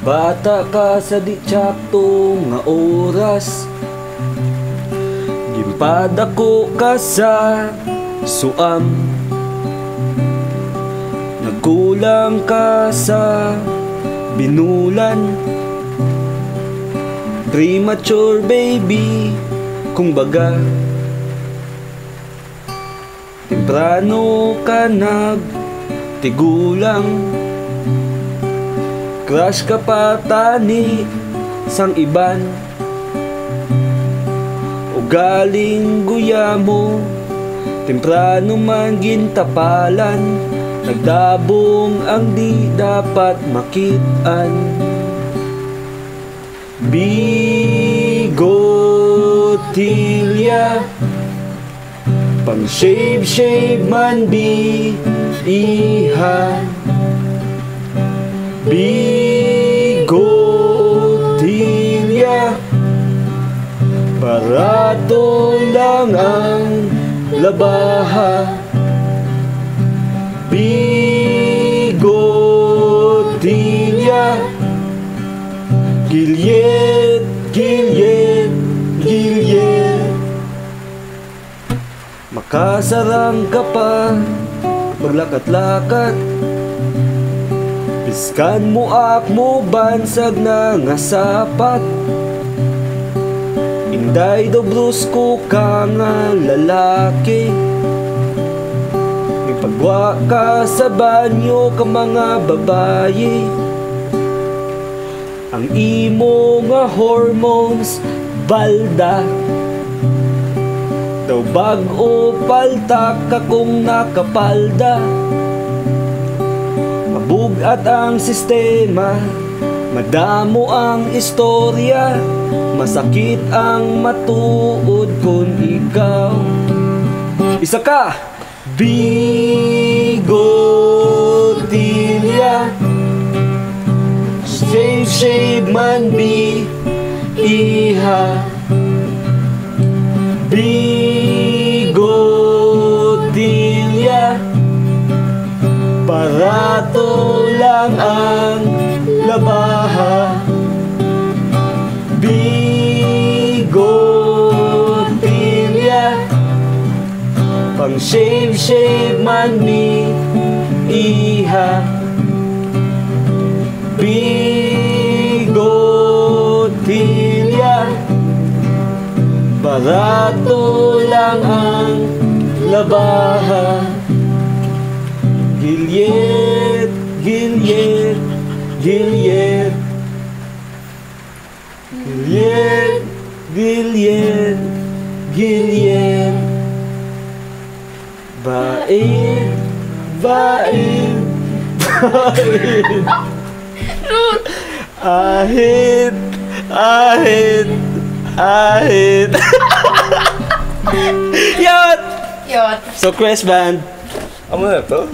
Bata ka sa di tsakto nga oras, gimpadako ka sa suam, nagkulang ka sa binulan. Premature baby, kung baga, temprano ka nagtigulang. Crush ka pa tani sang iban, o galing guyamo, temprano man gintapalan. Nagdabong ang di dapat makitaan. Bigotilya, pang shave man iha. Bigotilya, barato lang ang labaha. Bigotilya, gilyet, gilyet, gilyet. Makasarang ka pa maglakat-lakat, piskan mo mo bansag na nga sapat. Inday do brusko ka nga lalaki, pagwa ka sa banyo ka mga babayi. Ang imo nga hormones balda, daw bag-o paltak ka kung nakapalda. Mabugat ang sistema, madamo ang istorya, masakit ang matuod kung ikaw isa ka. Bigotilya, shave man iha. Bigotilya, barato lang ang labaha. Bigotilya, pang shave man iha. Bigotilya, barato lang ang labaha. Gilyet, gilyet, gilyet. Gilyet, gilyet, gilyet. Bait, bait, bait. Ahit, ahit, ahit. Yot! Yot. So, Quest Band. Ano na to?